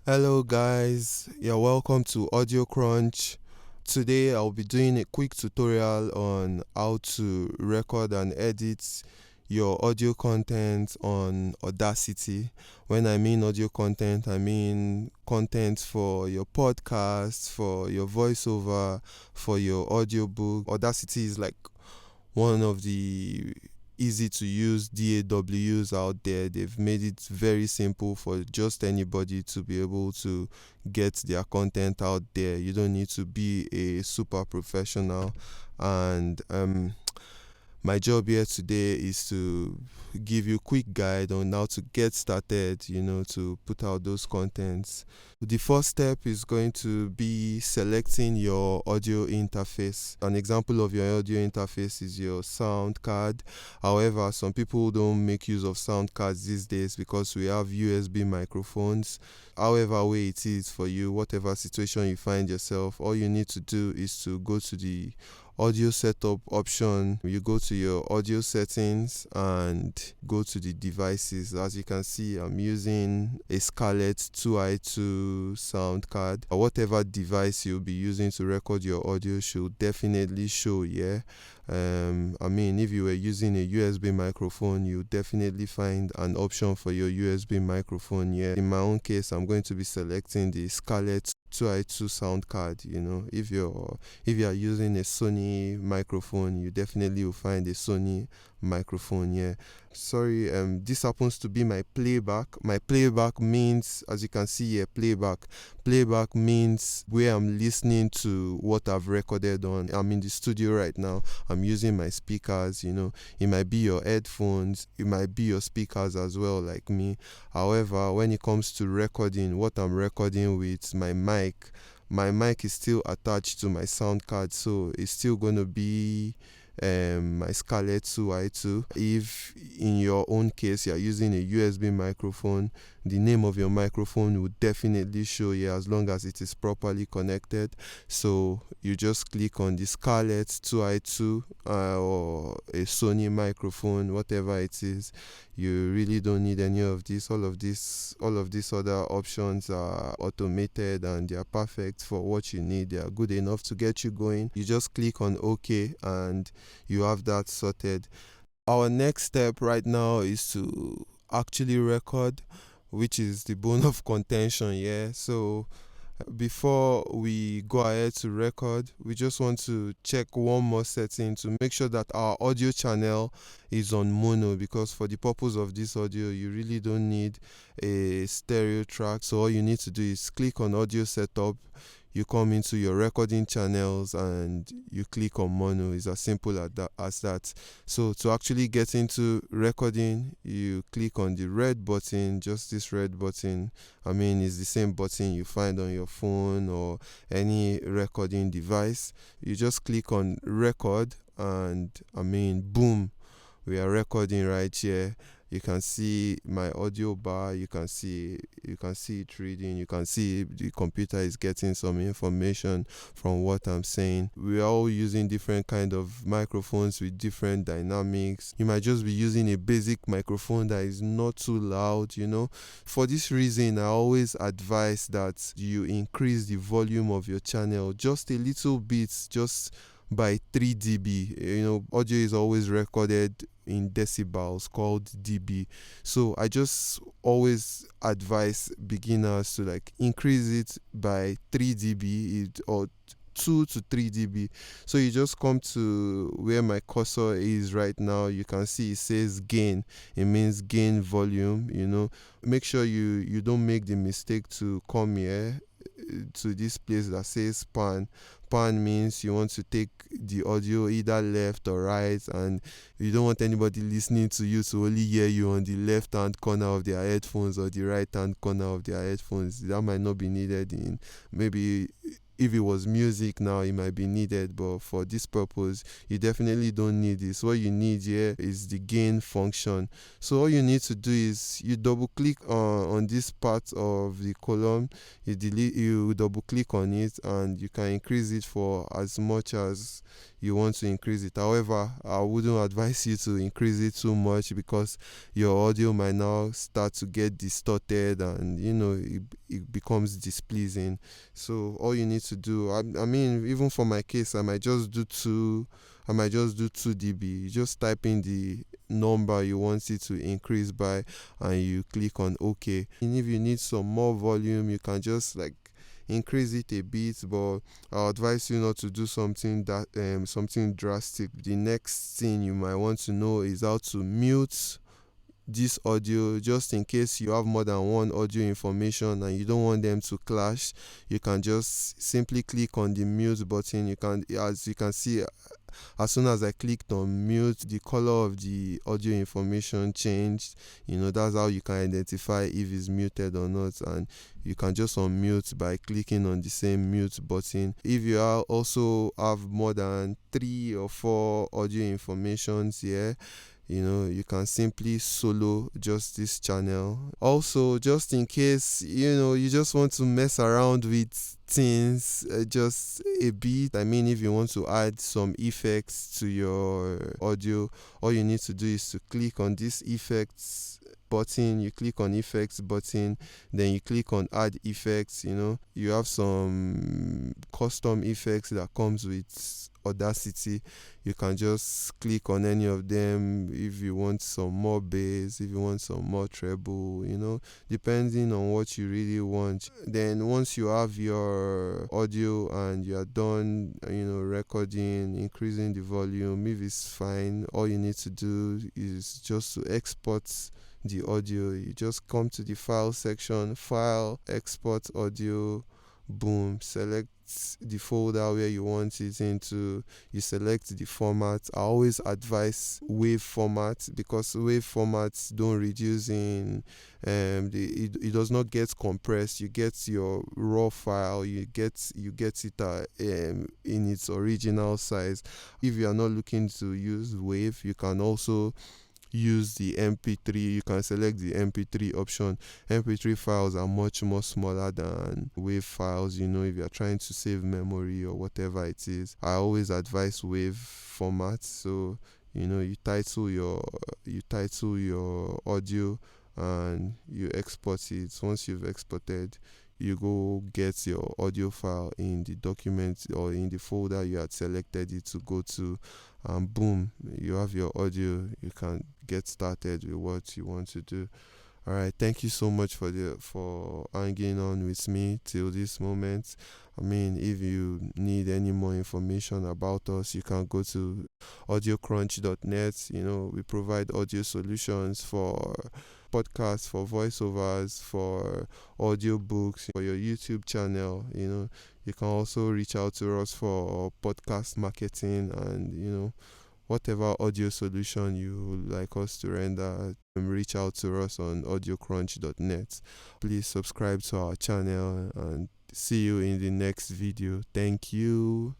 Hello guys, you're welcome to Audio Crunch. Today I'll be doing a quick tutorial on how to record and edit your audio content on Audacity. When I mean audio content, I mean content for your podcast, for your voiceover, for your audiobook. Audacity is like one of the easy to use DAWs out there. They've made it very simple for just anybody to be able to get their content out there. You don't need to be a super professional. And my job here today is to give you a quick guide on how to get started, to put out those contents. The first step is going to be selecting your audio interface. An example of your audio interface is your sound card. However, some people don't make use of sound cards these days because we have USB microphones. However way it is for you, whatever situation you find yourself, all you need to do is to go to the audio setup option. You go to your audio settings and go to the devices. As you can see, I'm using a Scarlett 2i2 sound card. Whatever device you'll be using to record your audio should definitely show here. If you were using a USB microphone, you definitely find an option for your USB microphone here. In my own case, I'm going to be selecting the Scarlett 2i2 sound card. If you are using a Sony microphone, you definitely will find a Sony microphone here. Sorry, this happens to be my playback. My playback means, as you can see here, playback means where I'm listening to what I've recorded on. I'm in the studio right now. I'm using my speakers. It might be your headphones, it might be your speakers as well, like me. However, when it comes to recording, what I'm recording with my mic is still attached to my sound card, so it's still going to be my Scarlett 2i2. If in your own case you're using a USB microphone, the name of your microphone will definitely show here as long as it is properly connected. So you just click on the Scarlett 2i2 or a Sony microphone, whatever it is. You really don't need any of this. All of these other options are automated and they are perfect for what you need. They are good enough to get you going. You just click on OK and you have that sorted. Our next step right now is to actually record, which is the bone of contention. So before we go ahead to record, we just want to check one more setting to make sure that our audio channel is on mono, because for the purpose of this audio you really don't need a stereo track. So all you need to do is click on audio setup, you come into your recording channels and you click on mono. It's as simple as that. So to actually get into recording, you click on the red button, just this red button. It's the same button you find on your phone or any recording device. You just click on record and boom, we are recording right here. You can see my audio bar, you can see it reading, you can see the computer is getting some information from what I'm saying. We are all using different kind of microphones with different dynamics. You might just be using a basic microphone that is not too loud. For this reason, I always advise that you increase the volume of your channel just a little bit, just by 3 dB. Audio is always recorded in decibels, called dB. So I just always advise beginners to increase it by 3 dB or 2 to 3 dB. So you just come to where my cursor is right now. You can see it says gain. It means gain volume. Make sure you don't make the mistake to come here to this place that says pan. Pan means you want to take the audio either left or right, and you don't want anybody listening to you to only hear you on the left hand corner of their headphones or the right hand corner of their headphones. That might not be needed in maybe. If it was music now, it might be needed, but for this purpose, you definitely don't need this. What you need here is the gain function. So all you need to do is you double click on this part of the column, you double click on it, and you can increase it for as much as you want to increase it. However, I wouldn't advise you to increase it too much because your audio might now start to get distorted, and it becomes displeasing. So all you need to do, I mean, even for my case, I might just do 2 dB. You just type in the number you want it to increase by, and you click on OK. And if you need some more volume, you can just like increase it a bit, but I'll advise you not to do something drastic. The next thing you might want to know is how to mute this audio, just in case you have more than one audio information and you don't want them to clash. You can just simply click on the mute button. As you can see, as soon as I clicked on mute, the color of the audio information changed. That's how you can identify if it's muted or not, and you can just unmute by clicking on the same mute button. If you also have more than 3 or 4 audio informations here, you can simply solo just this channel. Also, just in case you just want to mess around with things just a bit, I mean, if you want to add some effects to your audio, all you need to do is to click on this effects button. You click on effects button, then you click on add effects. You have some custom effects that comes with Audacity. You can just click on any of them if you want some more bass, if you want some more treble, depending on what you really want. Then once you have your audio and you are done, recording, increasing the volume, if it's fine, all you need to do is just to export the audio. You just come to the file section, file, export audio, boom, select the folder where you want it into. You select the format. I always advise wave format because wave formats don't reduce in it does not get compressed. You get your raw file, you get it in its original size. If you are not looking to use wave, you can also use the mp3. You can select the mp3 option. Mp3 files are much more smaller than wave files. If you're trying to save memory or whatever it is, I always advise wave format. So you title your audio and you export it. Once you've exported, you go get your audio file in the document or in the folder you had selected it to go to, and boom, you have your audio. You can get started with what you want to do. All right, thank you so much for hanging on with me till this moment. I mean, if you need any more information about us, you can go to audiocrunch.net. We provide audio solutions for podcasts, for voiceovers, for audiobooks, for your YouTube channel. You can also reach out to us for podcast marketing and whatever audio solution you would like us to render. Reach out to us on audiocrunch.net. Please subscribe to our channel and see you in the next video. Thank you.